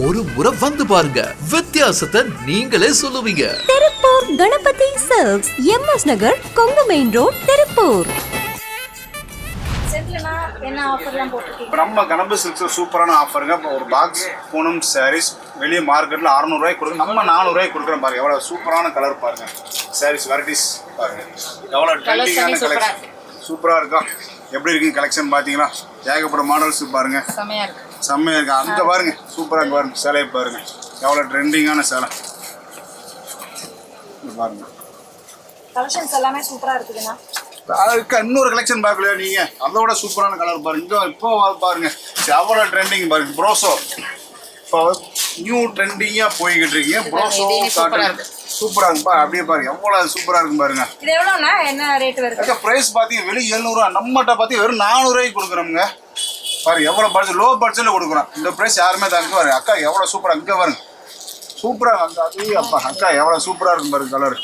ஒரு முறை வந்து பாருங்க, வித்தியாசத்தை நீங்களே சொல்லுவீங்க. திருப்பூர் கணபதி சில்க்ஸ், எம்எஸ் நகர், கொங்கு மெயின் ரோட், திருப்பூர். என்ன ஆஃபர்லாம் போட்டுருக்கீங்க? நம்ம கணபதி சில்க்ஸ் சூப்பரான ஆஃபருங்க. இப்போ ஒரு பாக்ஸ் பூனம் சாரீஸ் வெளியே மார்க்கெட்டில் 600 ரூபாய்க்கு கொடுக்குறோம், நம்ம 400 ரூபாய்க்கு கொடுக்குறோம். பாருங்க எவ்வளோ சூப்பரான கலர் பாருங்க. சாரீஸ் வெரைட்டிஸ் பாருங்க எவ்வளோ ட்ரெண்டிங்கான கலெக்ஷன், சூப்பராக இருக்கா? எப்படி இருக்குங்க கலெக்ஷன் பார்த்தீங்களா? ஏகப்பட்ட மாடல்ஸ் பாருங்க, செம்மையாக இருக்கு. அங்கே பாருங்க சூப்பராக இருக்கு பாருங்க, சேலையை பாருங்க எவ்வளோ ட்ரெண்டிங்கான சேலை பாருங்க. கலெக்ஷன்ஸ் எல்லாமே சூப்பராக இருக்குதுண்ணா. அதுக்கு இன்னொரு கலெக்ஷன் பார்க்கலையா நீங்க? அதோட சூப்பரான கலர் பாருங்க. இங்கே இப்போ பாருங்க எவ்வளோ ட்ரெண்டிங் பாருங்க. ப்ரோசோ இப்போ நியூ ட்ரெண்டிங்காக போய்கிட்டு இருக்கீங்க. ப்ரோசோ காட்டன் சூப்பராக இருக்குப்பா. அப்படியே பாருங்க எவ்வளோ சூப்பராக இருக்கும் பாருங்க. இது எவ்வளோண்ணா, என்ன ரேட் வருது? ப்ரைஸ் பார்த்தீங்க வெளியே 700 ரூபா, நம்மகிட்ட பார்த்தீங்க வெறும் 400 ரூபாய்க்கு கொடுக்குறோங்க. பாருங்க எவ்வளோ பட்ஜெட், லோ பட்ஜெட்டில் கொடுக்குறோம். இந்த ப்ரைஸ் யாருமே தாங்க பாருங்க. அக்கா எவ்வளோ சூப்பராக, இங்கே பாருங்க சூப்பராக அந்த அதே அப்பா அக்கா எவ்வளோ சூப்பராக இருக்கும் பாருங்க கலர்.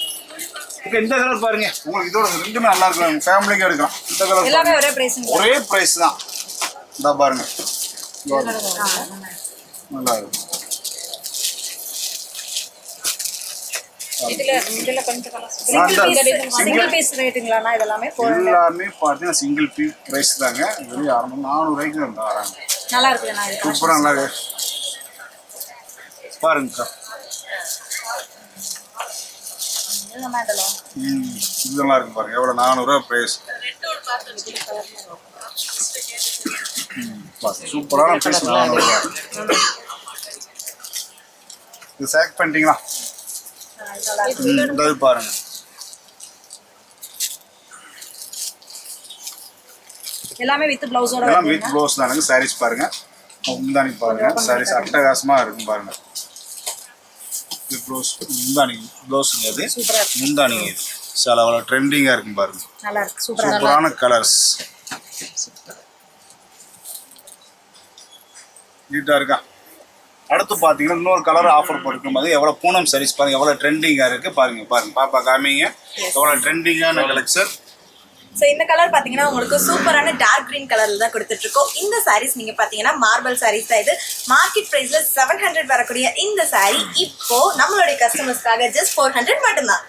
ஓகே இந்த கலர் பாருங்க, உங்களுக்கு இதோட ரெண்டுமே நல்லா இருக்கும், உங்க ஃபேமிலிக்கு எடுக்கலாம். இந்த கலர் எல்லாமே ஒரே பிரைஸ், ஒரே பிரைஸ் தான். இந்த பாருங்க நல்லா இருக்கும். இதுல கொஞ்சம் சிங்கிள் பீஸ் ரேட்டுங்களாண்ணா? இதெல்லாமே எல்லாமே பார்த்தீங்கன்னா சிங்கிள் பீஸ் பிரைஸ் தாங்க. வெளியே 400 ரூபாய்க்கு வந்து வராங்க. நல்லா இருக்குதுண்ணா, இது சூப்பராக நல்லா இருக்கு பாருங்கக்கா. இதெல்லாம் இருக்கு பாருங்க எவ்வளோ 400 ரூபா பிரைஸ். சூப்பரான பீஸ் 400 ரூபா. இது செலக்ட் பண்ணிட்டீங்களா? இந்த பாருங்க எல்லாமே வித் பிளவுஸோட, எல்லாம் வித் ப்ளவுஸ் தானுங்க. சாரீஸ் பாருங்க, முந்தானி பாருங்க, சாரீஸ் அட்டகாசமா இருக்கும் பாருங்க. ப்ளவுஸ் முந்தானி ப்ளவுஸுங்க, அது முந்தானிங்க. இது சில அவ்வளோ ட்ரெண்டிங்காக இருக்கும் பாருங்க. நல்லா இருக்கு, சூப்பரான கலர்ஸ் நீட்டாக இருக்கா. அடுத்து பார்த்தீங்கன்னா இன்னொரு கலர் ஆஃபர் போட்டுக்கும் போது எவ்வளோ பூனம் சாரீஸ் பாருங்க எவ்வளோ ட்ரெண்டிங்காக இருக்குது பாருங்க. பாருங்க பாப்பா காமிங்க எவ்வளோ ட்ரெண்டிங்கான கலெக்ஷன். ஸோ இந்த கலர் பார்த்தீங்கன்னா உங்களுக்கு சூப்பரான டார்க் கிரீன் கலரில் தான் கொடுத்துட்டு இருக்கோம். இந்த சாரீஸ் நீங்கள் பார்த்தீங்கன்னா மார்பிள் சாரீஸ் தான். இது மார்க்கெட் ப்ரைஸில் 700 வரக்கூடிய இந்த சாரீ இப்போ நம்மளுடைய கஸ்டமர்ஸ்க்காக ஜஸ்ட் 400 மட்டும்தான்.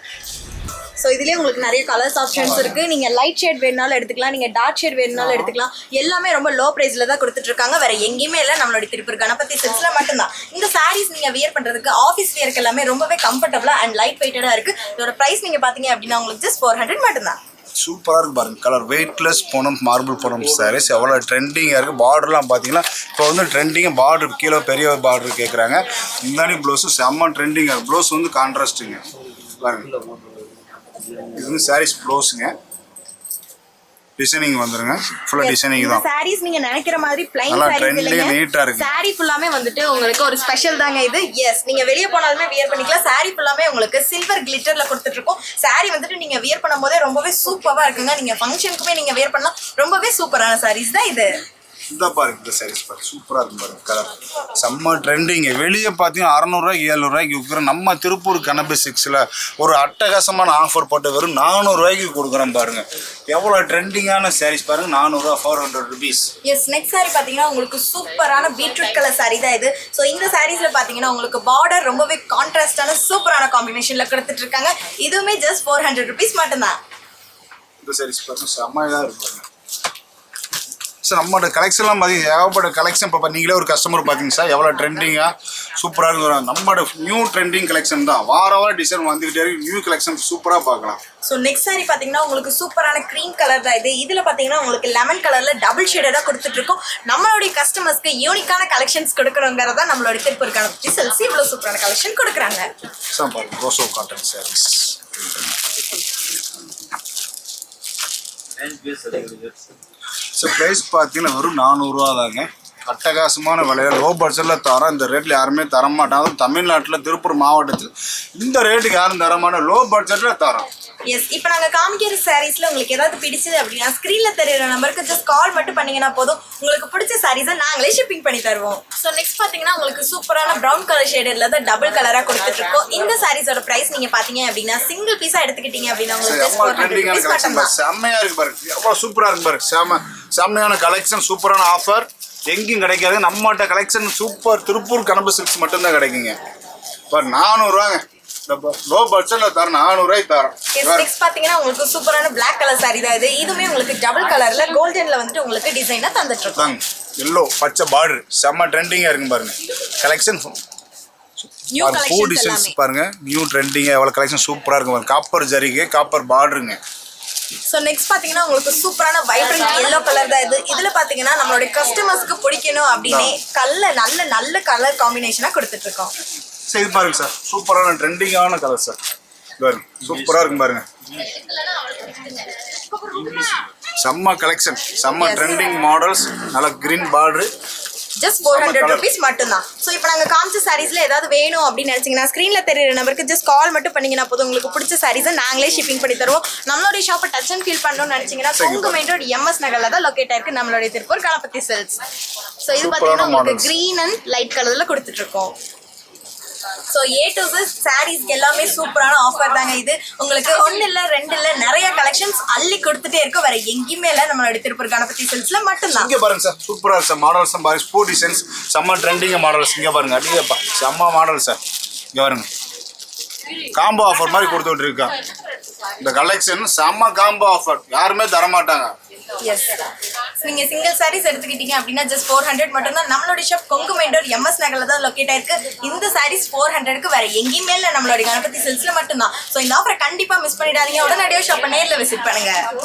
ஸோ இதுலேயே உங்களுக்கு நிறைய கலர்ஸ் ஆப்ஷன்ஸ் இருக்குது. நீங்கள் லைட் ஷேட் வேணுனாலும் எடுத்துக்கலாம், நீங்கள் டார்க் ஷேட் வேணுனாலும் எடுத்துக்கலாம். எல்லாமே ரொம்ப லோ ப்ரைஸில் தான் கொடுத்துட்ருக்காங்க. வேறு எங்கேயுமே இல்லை, நம்மளுடைய திருப்பூர் கணபதி சில்க்ஸில் மட்டும்தான். இந்த சாரீஸ் நீங்கள் வியர் பண்ணுறதுக்கு ஆஃபீஸ் வியருக்கு எல்லாமே ரொம்பவே கம்ஃபர்டபுளாக அண்ட் லைட் வெயிட்டடாக இருக்குது. இதோட ப்ரைஸ் நீங்கள் பார்த்தீங்க அப்படின்னா உங்களுக்கு ஜஸ்ட் 400 மட்டும்தான். சூப்பராக இருக்குது பாருங்க கலர். வெயிட்லெஸ் பூனம் மார்பிள் பூனம் சாரீஸ் எவ்வளோ ட்ரெண்டிங்காக இருக்குது. பார்டர்லாம் பார்த்தீங்கன்னா இப்போ வந்து ட்ரெண்டிங்காக பார்டர் கீழே பெரிய பார்டர் கேட்குறாங்க. முந்தானி ப்ளவுஸும் செம்ம ட்ரெண்டிங்காக. ப்ளவுஸ் வந்து கான்ட்ராஸ்ட்டுங்க பாருங்க. இது வந்து சாரீஸ் ப்ளவுஸுங்க, டிசைனிங் வந்துருங்க. ஃபுல்லா டிசைனிங் தான். சாரீஸ் நீங்க நினைக்கிற மாதிரி ப்ளைன் சாரீஸ் இல்லைங்க, நீட்டா இருக்கு. சாரி ஃபுல்லாமே வந்துட்டு உங்களுக்கு ஒரு ஸ்பெஷல் தாங்க இது. எஸ், நீங்க வெளிய போனாலுமே வியர் பண்ணிக்கலாம். சாரி ஃபுல்லாமே உங்களுக்கு சில்வர் கிளிட்டர்ல கொடுத்துட்டு இருக்கோம். சாரி வந்துட்டு நீங்க வியர் பண்ணும்போதே ரொம்பவே சூப்பரா இருக்குங்க. நீங்க ஃபங்க்ஷனுக்குமே நீங்க வியர் பண்ணலாம். ரொம்பவே சூப்பரான சாரீஸ் தான் இது. இந்த பாருங்க இந்த சாரீஸ் பாருங்க சூப்பராக இருக்கும் பாருங்க கலர். செம்ம ட்ரெண்டிங்க. வெளியே பார்த்தீங்கன்னா 600 ரூபாய்க்கு 700 ரூபாய்க்கு விற்கிறோம். நம்ம திருப்பூர் கணபதி சில்க்ஸில் ஒரு அட்டகாசமான ஆஃபர் போட்டு வெறும் 400 ரூபாய்க்கு கொடுக்குறோம் பாருங்க. எவ்வளோ ட்ரெண்டிங்கான சாரீஸ் பாருங்க. 400 ரூபா, 400 rupees. எஸ், நெக்ஸ்ட் சாரி பார்த்தீங்கன்னா உங்களுக்கு சூப்பரான பீட்ரூட் கலர் சாரி தான் இது. ஸோ இந்த சாரீஸ்ல பார்த்தீங்கன்னா உங்களுக்கு பார்டர் ரொம்பவே கான்ட்ராஸ்டான சூப்பரான காம்பினேஷன்ல கொடுத்துட்டு இருக்காங்க. இதுவுமே ஜஸ்ட் 400 rupees மட்டும்தான். இந்த சாரீஸ் பாருங்க செம்மையாக இருக்கும் சார். நம்மளோட கலெக்ஷன்லாம் பார்த்தீங்கன்னா ஏகப்பட்ட கலெக்ஷன். இப்போ நீங்களே ஒரு கஸ்டமர் பார்த்தீங்க சார் எவ்வளோ ட்ரெண்டிங்காக சூப்பராக இருக்கும். நம்மளோட நியூ ட்ரெண்டிங் கலெக்ஷன் தான். வார டிசைன் வந்துக்கிட்டே இருக்கு. நியூ கலெக்ஷன் சூப்பராக பார்க்கலாம். ஸோ நெக்ஸ்ட் சாரி பார்த்தீங்கன்னா உங்களுக்கு சூப்பரான க்ரீம் கலர் தான் இது. இதில் பார்த்தீங்கன்னா உங்களுக்கு லெமன் கலரில் டபுள் ஷேடாக கொடுத்துட்டு இருக்கோம். நம்மளுடைய கஸ்டமர்ஸ்க்கு யூனிக்கான கலெக்ஷன்ஸ் கொடுக்குறோங்கிறதா நம்மளுடைய திருப்பூர் கணபதி சில்க்ஸ் இவ்வளோ சூப்பரான கலெக்ஷன் கொடுக்குறாங்க. சார் பாருங்க ரோசோ காட்டன் சாரீஸ். ஸோ ப்ரைஸ் பார்த்தீங்கன்னா வெறும் 400 ரூபா தாங்க. அட்டகாசமான விலையில் லோ பட்ஜெட்டில் தரோம். இந்த ரேட்டில் யாருமே தரமாட்டாங்க. தமிழ்நாட்டில் திருப்பூர் மாவட்டத்தில் இந்த ரேட்டுக்கு யாரும் தரமான லோ பட்ஜெட்டில் தரோம். எஸ், இப்போ நாங்கள் காமிக்கிற சாரீஸில் உங்களுக்கு ஏதாவது பிடிச்சது அப்படின்னா ஸ்க்ரீனில் தெரியுற நம்பருக்கு ஜஸ்ட் கால் மட்டும் பண்ணிங்கன்னா போதும். உங்களுக்கு பிடிச்ச சாரீஸை நாங்களே ஷிப்பிங் பண்ணி தருவோம். ஸோ நெக்ஸ்ட் பார்த்தீங்கன்னா உங்களுக்கு சூப்பரான ப்ரௌன் கலர் ஷேடில் தான் டபுள் கலராக கொடுத்துட்ருக்கோம். இந்த சாரீஸோட ப்ரைஸ் நீங்கள் பார்த்தீங்க அப்படின்னா சிங்கிள் பீஸாக எடுத்துக்கிட்டீங்க அப்படின்னா உங்களுக்கு செம்மையாக இருக்கு பாருங்க. எவ்வளோ சூப்பராக இருக்கு பாருங்க. செம்மையான கலெக்ஷன், சூப்பரான ஆஃபர். எங்கேயும் கிடைக்காது. நம்மகிட்ட கலெக்ஷன் சூப்பர் திருப்பூர் கணபு சில்க்ஸ் மட்டும்தான் கிடைக்குங்க. இப்போ 400ரூவாங்க. இந்த லோ பட்ஜெட்ல தரேன், 400ரூவாய்க்கு தரேன். நெக்ஸ்ட் பாத்தீங்கன்னா உங்களுக்கு சூப்பரான Black கலர் saree தான் இது. இதுமே உங்களுக்கு டபுள் கலர்ல கோல்டன்ல வந்துட்டு உங்களுக்கு டிசைனா தந்துட்டு இருக்கோம். எல்லோ பச்சை பார்டர் செம்ம ட்ரெண்டிங்கா இருக்கு பாருங்க. கலெக்ஷன் நியூ பூ கலெக்ஷன்ஸ் டிசைன்ஸ் எல்லாமே. பாருங்க, நியூ ட்ரெண்டிங்கா எவ்வளவு கலெக்ஷன் சூப்பரா இருக்கு பாருங்க. காப்பர் ஜரிகை, காப்பர் பார்டருங்க. ஸோ நெக்ஸ்ட் பார்த்தீங்கன்னா உங்களுக்கு சூப்பரான வைப்ரண்ட் எல்லோ கலர் தான் இது. இதில் பார்த்தீங்கன்னா நம்மளுடைய கஸ்டமர்ஸ்க்கு பிடிக்கணும் அப்படின்னே நல்ல கலர் காம்பினேஷனாக கொடுத்துட்டு இருக்கோம். சரி இது பாருங்க சார், சூப்பரான ட்ரெண்டிங்கான கலர் சார். பாருங்க சூப்பரா இருக்கும் பாருங்க. செம்ம கலெக்ஷன், செம்ம ட்ரெண்டிங் மாடல்ஸ், நல்ல கிரீன் பார்டர். ஜஸ்ட் 400 rupees மட்டும்தான். ஸோ இப்போ நாங்கள் காமிச்ச சாரீஸ்ல ஏதாவது வேணும் அப்படின்னு நினைச்சீங்கன்னா ஸ்க்ரீன்ல தெரியுற நம்பருக்கு ஜஸ்ட் கால் மட்டும் பண்ணீங்கன்னா போதும், உங்களுக்கு பிடிச்ச சாரீஸை நாங்களே ஷிப்பிங் பண்ணி தருவோம். நம்மளுடைய ஷாப்பை டச் அண்ட் ஃபீல் பண்ணணும்னு நினைச்சீங்கன்னா கொங்கு மெயின் ரோட் MS நகர்ல தான் லொக்கேட் ஆயிருக்கு நம்மளுடைய திருப்பூர் கணபதி சில்க்ஸ். ஸோ இது பார்த்தீங்கன்னா உங்களுக்கு கிரீன் அண்ட் லைட் கலர்ல கொடுத்துட்டு இருக்கோம். ஸோ A to Z சாரீஸ்க்கு எல்லாமே சூப்பரான ஆஃபர் தாங்க இது. உங்களுக்கு 1 இல்லை 2 இல்லை நிறைய கலெக்ஷன்ஸ் அள்ளி கொடுத்துட்டே இருக்கும். வேற எங்கேயுமே இல்லை, நம்மளோட திருப்பூர் கணபதி சில்க்ஸ்ல மட்டும்தான். இங்க பாருங்க சார், சூப்பரா இருக்கு சார். மாடல்ஸ் பாருங்க, பூ டிசைன்ஸ் செம்ம ட்ரெண்டிங் மாடல்ஸ். இங்க பாருங்க, அடியப்பா செம்ம மாடல் சார். இங்க பாருங்க, காம்போ ஆஃபர் மாதிரி கொடுத்துட்டு இருக்காங்க. இந்த கலெக்ஷன் செம்ம காம்போ ஆஃபர், யாருமே தர மாட்டாங்க. எஸ், நீங்க சிங்கிள் சாரீஸ் எடுத்துக்கிட்டீங்க அப்படின்னா ஜஸ்ட் 400 மட்டும்தான். நம்மளோட shop Kongu main road MS நகர்ல தான் லொக்கேட் ஆயிருக்கு. இந்த சாரீஸ் 400க்கு வேற எங்கேயுமே இல்லை, நம்மளோட கணபதி சில்க்ஸ்ல மட்டும்தான். ஸோ இந்த ஆஃபரை கண்டிப்பா மிஸ் பண்ணிடாதீங்க. உடனடியாக ஷாப்பை நேரில் விசிட் பண்ணுங்க.